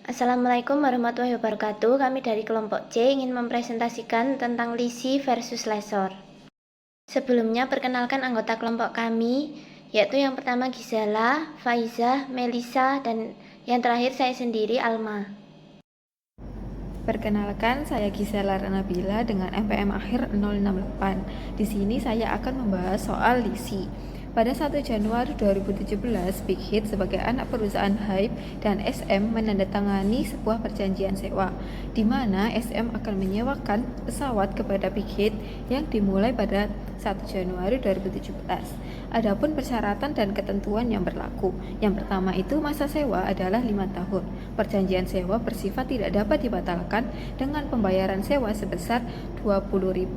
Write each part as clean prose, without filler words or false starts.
Assalamualaikum warahmatullahi wabarakatuh. Kami dari kelompok C ingin mempresentasikan tentang leasing versus lessor. Sebelumnya perkenalkan anggota kelompok kami, yaitu yang pertama Gisela, Faiza, Melisa, dan yang terakhir saya sendiri, Alma. Perkenalkan, saya Gisela Nabila dengan NPM akhir 068. Di sini saya akan membahas soal leasing. Pada 1 Januari 2017, Big Hit sebagai anak perusahaan Hype dan SM menandatangani sebuah perjanjian sewa, di mana SM akan menyewakan pesawat kepada Big Hit yang dimulai pada 1 Januari 2017. Adapun persyaratan dan ketentuan yang berlaku. Yang pertama itu masa sewa adalah 5 tahun. Perjanjian sewa bersifat tidak dapat dibatalkan dengan pembayaran sewa sebesar $20.000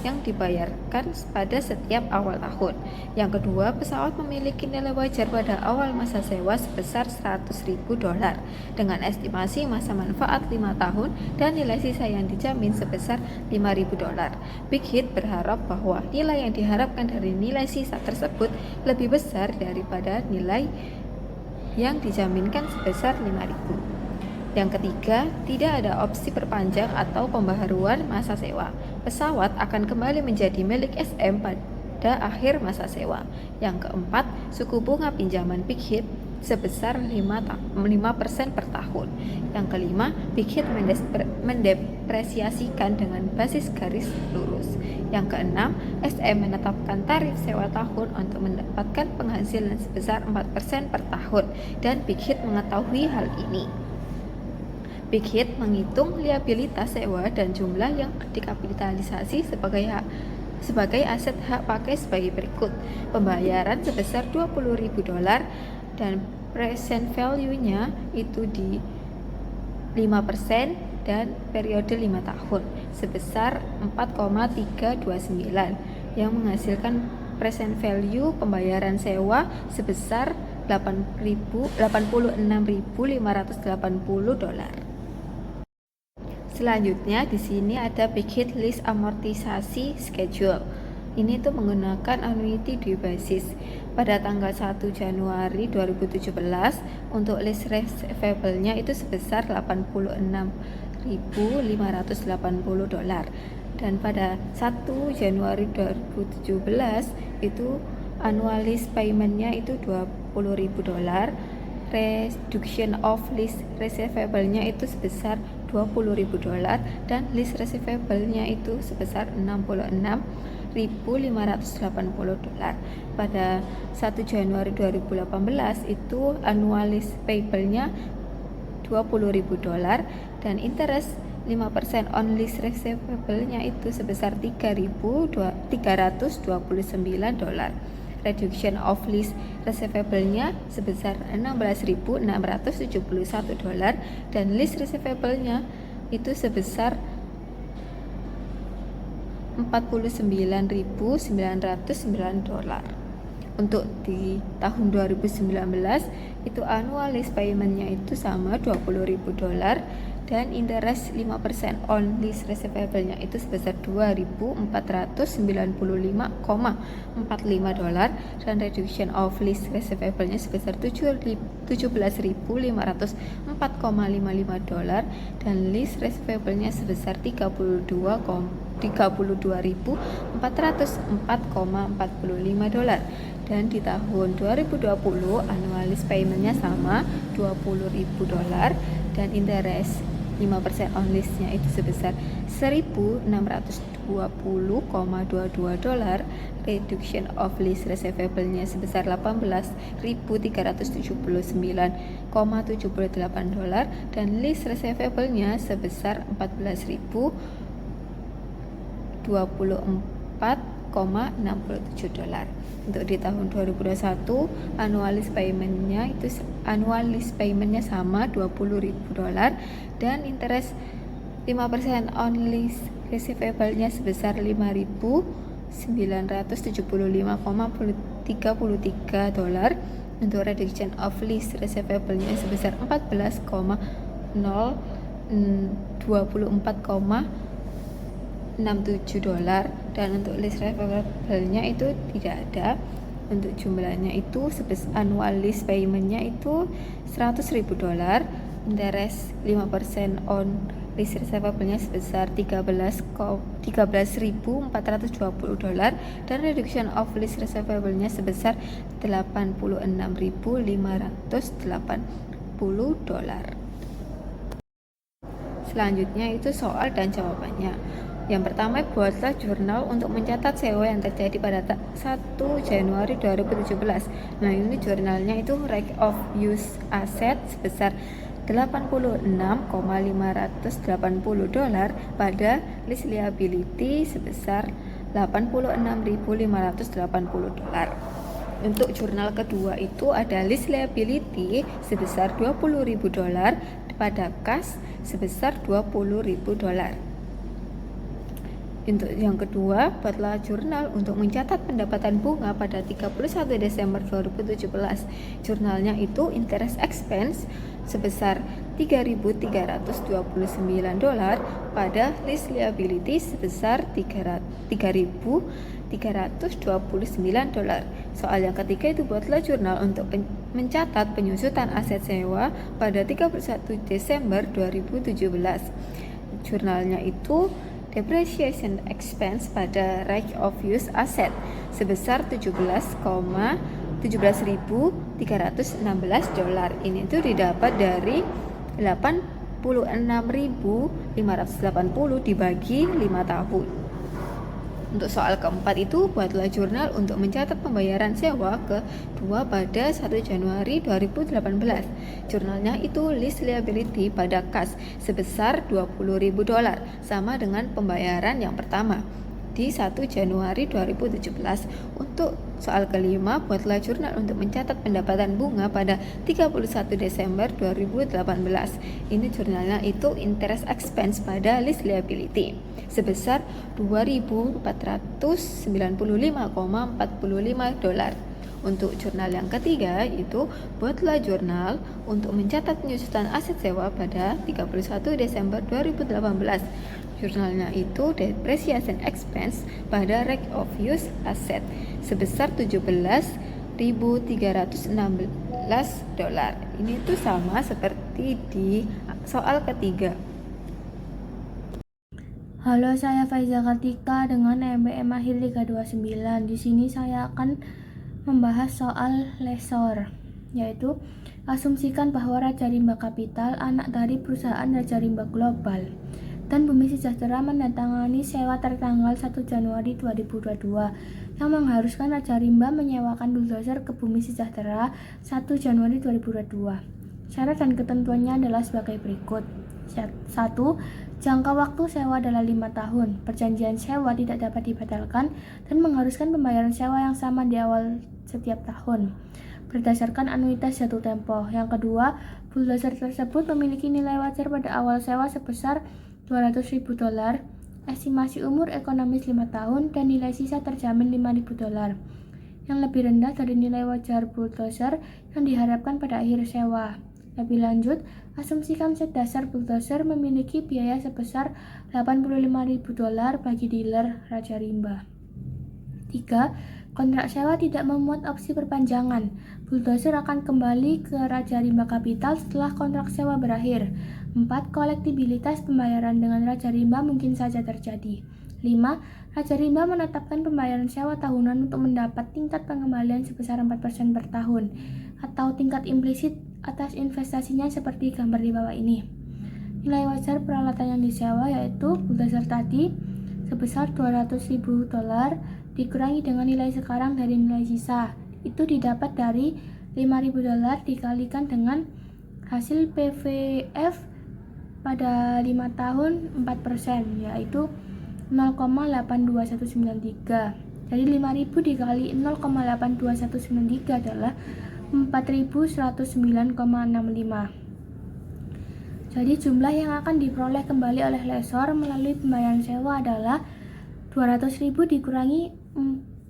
yang dibayarkan pada setiap awal tahun. Yang kedua, pesawat memiliki nilai wajar pada awal masa sewa sebesar $100.000 dengan estimasi masa manfaat 5 tahun dan nilai sisa yang dijamin sebesar $5.000. Big Hit berharap bahwa nilai yang diharapkan dari nilai sisa tersebut lebih besar daripada nilai yang dijaminkan sebesar $5.000. Yang ketiga, tidak ada opsi perpanjang atau pembaharuan masa sewa. Pesawat akan kembali menjadi milik SM pada akhir masa sewa. Yang keempat, suku bunga pinjaman Big Hit sebesar 5% per tahun. Yang kelima, Big Hit mendepresiasikan dengan basis garis lurus. Yang keenam, SM menetapkan tarif sewa tahun untuk mendapatkan penghasilan sebesar 4% per tahun, dan Big Hit mengetahui hal ini. Big Hit menghitung liabilitas sewa dan jumlah yang dikapitalisasi sebagai aset hak pakai sebagai berikut. Pembayaran sebesar $20.000 dan present value-nya itu di 5% dan periode 5 tahun sebesar 4,329 yang menghasilkan present value pembayaran sewa sebesar $86.580. Selanjutnya di sini ada Big Hit lease amortisasi schedule. Ini tuh menggunakan annuity due basis. Pada tanggal 1 Januari 2017 untuk lease receivable-nya itu sebesar $86.580 dan pada 1 Januari 2017 itu annual lease payment-nya itu $20.000. Reduction of lease receivable-nya itu sebesar $20.000 dan lease receivable-nya itu sebesar $66.580. Pada 1 Januari 2018 itu annual lease payable-nya $20.000 dan interest 5% on lease receivable-nya itu sebesar $3.329. Reduction of lease receivable-nya sebesar $16.671 dan lease receivable-nya itu sebesar $49.909. Untuk di tahun 2019 itu annual lease payment-nya itu sama $20.000 dan interest 5% on lease receivable-nya itu sebesar $2.495,45 dan reduction of lease receivable-nya sebesar $17.504,55 dan lease receivable-nya sebesar $32.404,45. Dan di tahun 2020 annual lease payment-nya sama $20.000 dan interest 5% on lease-nya itu sebesar $1.620,22. Reduction of lease receivable-nya sebesar $18.379,78 dan lease receivable-nya sebesar $14.024,67. Untuk di tahun 2021 annual lease payment-nya sama $20.000 dan interest 5% on lease receivable-nya sebesar $5.975,33. Untuk reduction of lease receivable-nya sebesar $14.024,67 dan untuk lease receivable-nya itu tidak ada. Untuk jumlahnya itu annual lease payment-nya itu $100.000 interest 5% on lease receivable-nya sebesar $13.420 dan reduction of lease receivable-nya sebesar $86.580. Selanjutnya itu soal dan jawabannya. Yang pertama, buatlah jurnal untuk mencatat sewa yang terjadi pada 1 Januari 2017. Nah, ini jurnalnya itu right of use asset sebesar $86.580 pada lease liability sebesar $86.580. Untuk jurnal kedua itu ada lease liability sebesar $20.000 pada kas sebesar $20.000. Untuk yang kedua, buatlah jurnal untuk mencatat pendapatan bunga pada 31 Desember 2017. Jurnalnya itu interest expense sebesar $3.329 pada lease liability sebesar $3.329. Soal yang ketiga itu buatlah jurnal untuk mencatat penyusutan aset sewa pada 31 Desember 2017. Jurnalnya itu depreciation expense pada right of use asset sebesar $17.316. Ini tuh didapat dari 86.580 dibagi 5 tahun. Untuk soal keempat itu buatlah jurnal untuk mencatat pembayaran sewa kedua pada 1 Januari 2018. Jurnalnya itu lease liability pada kas sebesar $20.000 sama dengan pembayaran yang pertama di 1 Januari 2017. Untuk soal kelima, buatlah jurnal untuk mencatat pendapatan bunga pada 31 Desember 2018. Ini jurnalnya itu interest expense pada lease liability sebesar $2.495,45. Untuk jurnal yang ketiga itu buatlah jurnal untuk mencatat penyusutan aset sewa pada 31 Desember 2018. Jurnalnya itu depreciation expense pada right of use asset sebesar $17.316. Ini tuh sama seperti di soal ketiga. Halo, saya Faiza Kartika dengan MBM Akhir 329. Di sini saya akan membahas soal lessor, yaitu asumsikan bahwa Raja Rimba Capital, anak dari perusahaan Raja Rimba Global, dan Bumi Sejahtera menandatangani sewa tertanggal 1 Januari 2022 yang mengharuskan Raja Rimba menyewakan bulldozer ke Bumi Sejahtera 1 Januari 2022. Syarat dan ketentuannya adalah sebagai berikut. 1. Jangka waktu sewa adalah 5 tahun. Perjanjian sewa tidak dapat dibatalkan dan mengharuskan pembayaran sewa yang sama di awal setiap tahun berdasarkan anuitas jatuh tempo. Yang kedua, bulldozer tersebut memiliki nilai wajar pada awal sewa sebesar $200.000, estimasi umur ekonomis 5 tahun, dan nilai sisa terjamin $5.000, yang lebih rendah dari nilai wajar bulldozer yang diharapkan pada akhir sewa. Lebih lanjut, asumsikan set dasar bulldozer memiliki biaya sebesar $85.000 bagi dealer Raja Rimba. 3. Kontrak sewa tidak memuat opsi perpanjangan. Bulldozer akan kembali ke Raja Rimba Capital setelah kontrak sewa berakhir. 4. Kolektibilitas pembayaran dengan Raja Rimba mungkin saja terjadi. 5. Raja Rimba menetapkan pembayaran sewa tahunan untuk mendapat tingkat pengembalian sebesar 4% per tahun, atau tingkat implisit atas investasinya seperti gambar di bawah ini. Nilai wajar peralatan yang disewa yaitu bulldozer tadi sebesar $200.000 dikurangi dengan nilai sekarang dari nilai sisa. Itu didapat dari $5.000 dikalikan dengan hasil PVF pada 5 tahun 4%, yaitu 0,82193. Jadi 5.000 dikali 0,82193 adalah 4.109,65. Jadi jumlah yang akan diperoleh kembali oleh lessor melalui pembayaran sewa adalah 200.000 dikurangi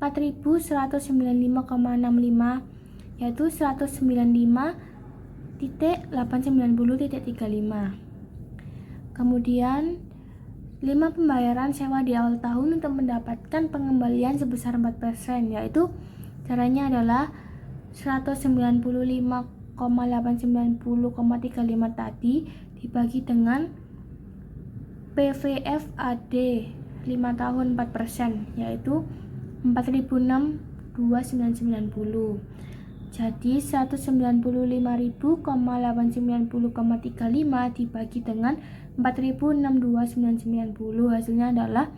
4.195,65, yaitu 195.890.35. Kemudian 5 pembayaran sewa di awal tahun untuk mendapatkan pengembalian sebesar 4%, yaitu caranya adalah 195,65 890,35 tadi dibagi dengan PVFAD 5 tahun 4%, yaitu 4.006,2990. Jadi 195.890,35 dibagi dengan 4.006,2990, hasilnya adalah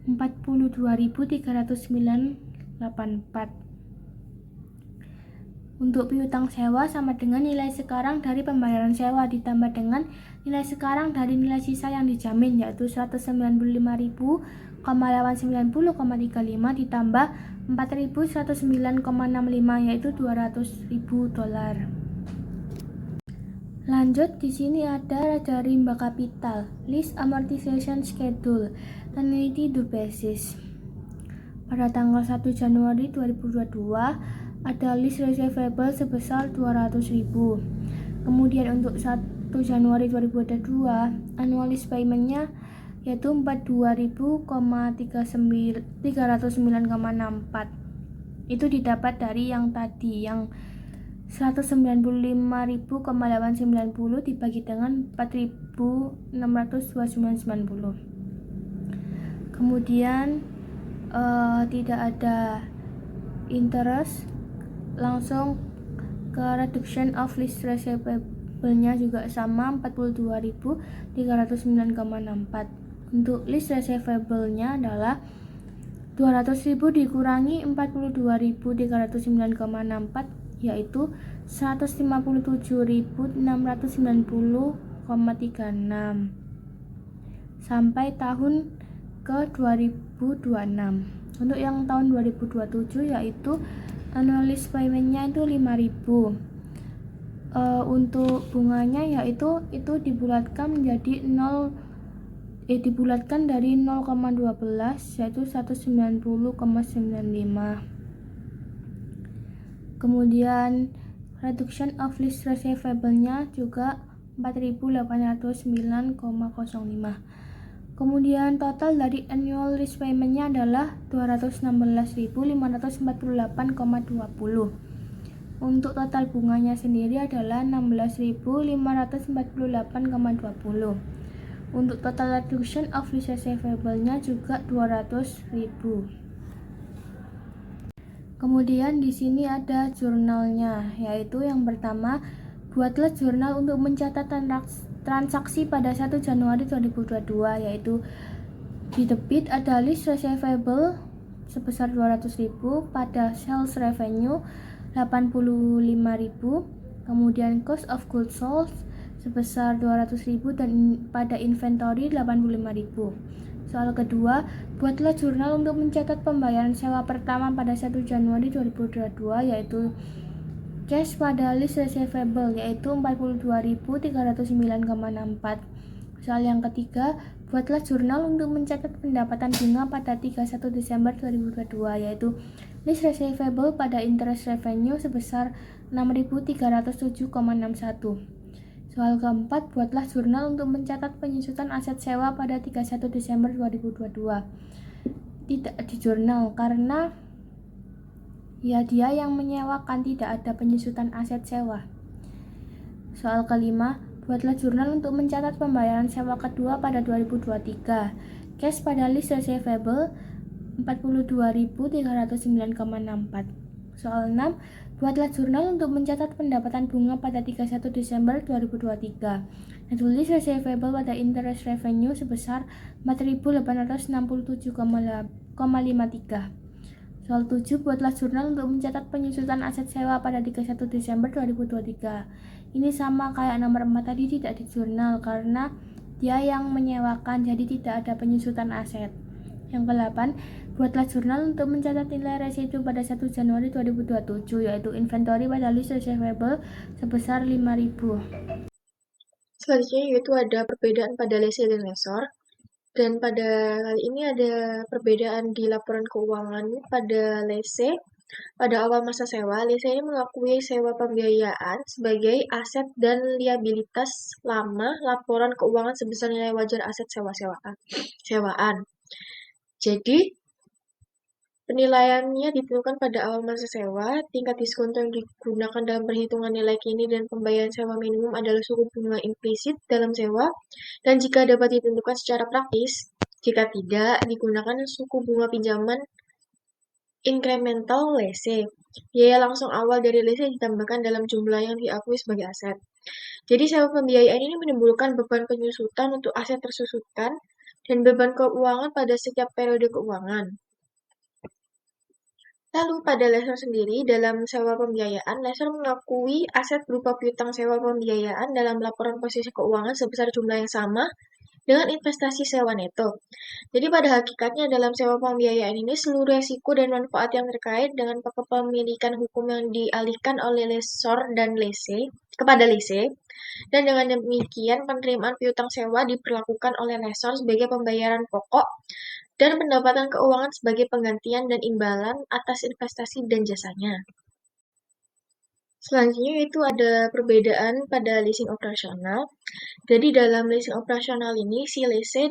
42.309,84. Untuk piutang sewa sama dengan nilai sekarang dari pembayaran sewa ditambah dengan nilai sekarang dari nilai sisa yang dijamin, yaitu 195.890,35 ditambah 4.109,65, yaitu $200.000. Lanjut, di sini ada rimba kapital, list amortization schedule, annuity due basis. Pada tanggal 1 Januari 2022 ada list receivable sebesar 200.000. Kemudian untuk 1 Januari 2022 annual list payment-nya yaitu 42.309,64. Itu didapat dari yang tadi, yang 195.890 dibagi dengan 4.629,90. Kemudian tidak ada interest, langsung ke reduction of list receivable-nya juga sama, 42.309,64. Untuk list receivable-nya adalah 200.000 dikurangi 42.309,64, yaitu 157.690,36 sampai tahun ke 2026. Untuk yang tahun 2027 yaitu annual list payment-nya itu 5.000. Untuk bunganya yaitu itu dibulatkan menjadi dibulatkan dari 0,12 yaitu 190,95. Kemudian reduction of list receivable-nya juga 4.809,05. Kemudian total dari annual list payment-nya adalah 216.548,20. Untuk total bunganya sendiri adalah 16.548,20. Untuk total reduction of list receivable-nya juga 200.000. Kemudian di sini ada jurnalnya, yaitu yang pertama, buatlah jurnal untuk mencatat transaksi pada 1 Januari 2022, yaitu di debit ada list receivable sebesar 200.000, pada sales revenue 85.000, kemudian cost of goods sold sebesar 200.000 dan pada inventory 85.000. Soal kedua, buatlah jurnal untuk mencatat pembayaran sewa pertama pada 1 Januari 2022, yaitu cash pada list receivable yaitu 42.309,64. Soal yang ketiga, buatlah jurnal untuk mencatat pendapatan bunga pada 31 Desember 2022, yaitu list receivable pada interest revenue sebesar 6.307,61. Soal keempat, buatlah jurnal untuk mencatat penyusutan aset sewa pada 31 Desember 2022. Tidak di jurnal karena ya dia yang menyewakan, tidak ada penyusutan aset sewa. Soal kelima, buatlah jurnal untuk mencatat pembayaran sewa kedua pada 2023. Cash pada list receivable 42.309,64. Soal 6, buatlah jurnal untuk mencatat pendapatan bunga pada 31 Desember 2023. Dan list receivable pada interest revenue sebesar 4.867,53. Soal 7, buatlah jurnal untuk mencatat penyusutan aset sewa pada 31 Desember 2023. Ini sama kayak nomor 4 tadi, tidak di jurnal karena dia yang menyewakan, jadi tidak ada penyusutan aset. Yang ke-8, buatlah jurnal untuk mencatat nilai residu pada 1 Januari 2027, yaitu inventory pada list receivable sebesar 5.000. Selanjutnya yaitu ada perbedaan pada lessee dan lessor. Dan pada kali ini ada perbedaan di laporan keuangan pada lessee. Pada awal masa sewa, lessee ini mengakui sewa pembiayaan sebagai aset dan liabilitas lama laporan keuangan sebesar nilai wajar aset sewaan. Jadi, Penilaiannya ditentukan pada awal masa sewa, tingkat diskon yang digunakan dalam perhitungan nilai kini dan pembayaran sewa minimum adalah suku bunga implisit dalam sewa, dan jika dapat ditentukan secara praktis, jika tidak, digunakan suku bunga pinjaman incremental lese. Biaya langsung awal dari lese ditambahkan dalam jumlah yang diakui sebagai aset. Jadi sewa pembiayaan ini menimbulkan beban penyusutan untuk aset tersusutkan dan beban keuangan pada setiap periode keuangan. Lalu pada lessor sendiri, dalam sewa pembiayaan, lessor mengakui aset berupa piutang sewa pembiayaan dalam laporan posisi keuangan sebesar jumlah yang sama dengan investasi sewa neto. Jadi pada hakikatnya dalam sewa pembiayaan ini seluruh resiko dan manfaat yang terkait dengan kepemilikan hukum yang dialihkan oleh lessor dan lese kepada lese, dan dengan demikian penerimaan piutang sewa diperlakukan oleh lessor sebagai pembayaran pokok dan pendapatan keuangan sebagai penggantian dan imbalan atas investasi dan jasanya. Selanjutnya itu ada perbedaan pada leasing operasional. Jadi dalam leasing operasional ini si lese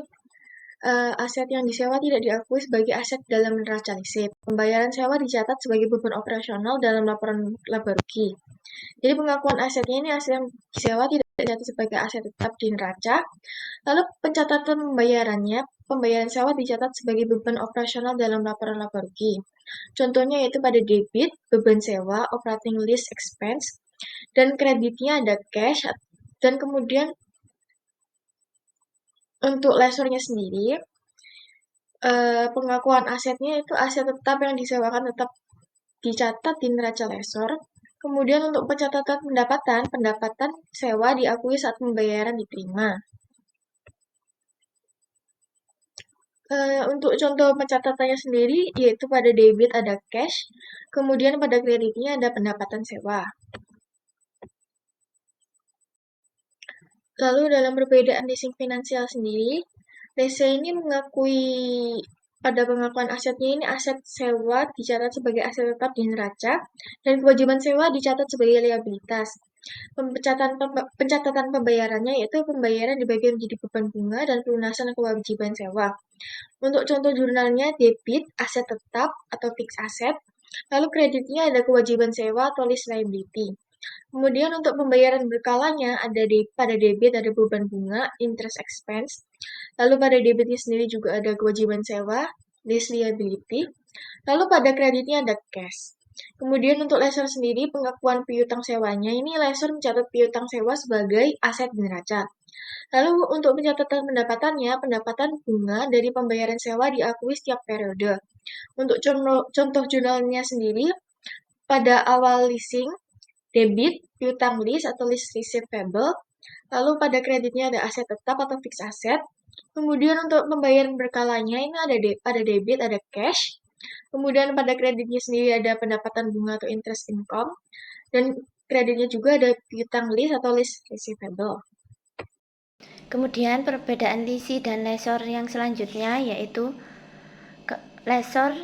aset yang disewa tidak diakui sebagai aset dalam neraca lese. Pembayaran sewa dicatat sebagai beban operasional dalam laporan laba rugi. Jadi pengakuan asetnya ini aset yang disewa tidak dicatat sebagai aset tetap di neraca. Lalu pencatatan pembayaran sewa dicatat sebagai beban operasional dalam laporan laba rugi. Contohnya yaitu pada debit, beban sewa, operating lease expense, dan kreditnya ada cash, dan kemudian untuk lessornya sendiri, pengakuan asetnya itu aset tetap yang disewakan tetap dicatat di neraca lessor. Kemudian untuk pencatatan pendapatan sewa diakui saat pembayaran diterima. Untuk contoh pencatatannya sendiri, yaitu pada debit ada cash, kemudian pada kreditnya ada pendapatan sewa. Lalu dalam perbedaan leasing finansial sendiri, lese ini mengakui pada pengakuan asetnya ini aset sewa dicatat sebagai aset tetap di neraca, dan kewajiban sewa dicatat sebagai liabilitas. Pencatatan pembayarannya yaitu pembayaran dibagi menjadi beban bunga dan pelunasan kewajiban sewa. Untuk contoh jurnalnya debit, aset tetap atau fixed asset, lalu kreditnya ada kewajiban sewa atau lease liability. Kemudian untuk pembayaran berkalanya pada debit ada beban bunga, interest expense, lalu pada debitnya sendiri juga ada kewajiban sewa, lease liability, lalu pada kreditnya ada cash. Kemudian untuk lessor sendiri, pengakuan piutang sewanya, ini lessor mencatat piutang sewa sebagai aset di neraca. Lalu untuk pencatatan pendapatannya, pendapatan bunga dari pembayaran sewa diakui setiap periode. Untuk contoh jurnalnya sendiri, pada awal leasing, debit, piutang lease atau lease receivable, lalu pada kreditnya ada aset tetap atau fixed asset. Kemudian untuk pembayaran berkalanya ini ada pada debit ada cash, kemudian pada kreditnya sendiri ada pendapatan bunga atau interest income, dan kreditnya juga ada piutang lease atau lease receivable. Kemudian perbedaan lisi dan lessor yang selanjutnya yaitu lessor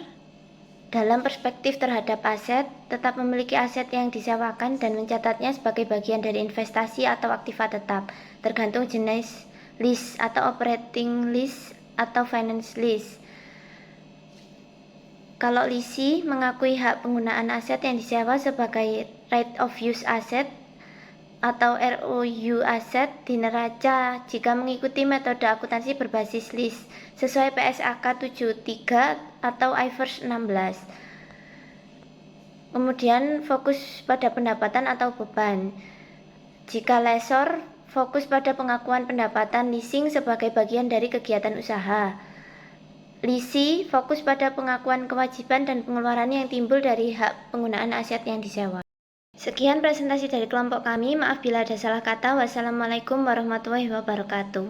dalam perspektif terhadap aset tetap memiliki aset yang disewakan dan mencatatnya sebagai bagian dari investasi atau aktiva tetap, tergantung jenis lease atau operating lease atau finance lease. Kalau lisi mengakui hak penggunaan aset yang disewa sebagai right of use asset atau ROU aset di neraca jika mengikuti metode akuntansi berbasis lease sesuai PSAK 73 atau IFRS 16. Kemudian fokus pada pendapatan atau beban. Jika lessor fokus pada pengakuan pendapatan leasing sebagai bagian dari kegiatan usaha. Lisi fokus pada pengakuan kewajiban dan pengeluaran yang timbul dari hak penggunaan aset yang disewa. Sekian presentasi dari kelompok kami, maaf bila ada salah kata. Wassalamualaikum warahmatullahi wabarakatuh.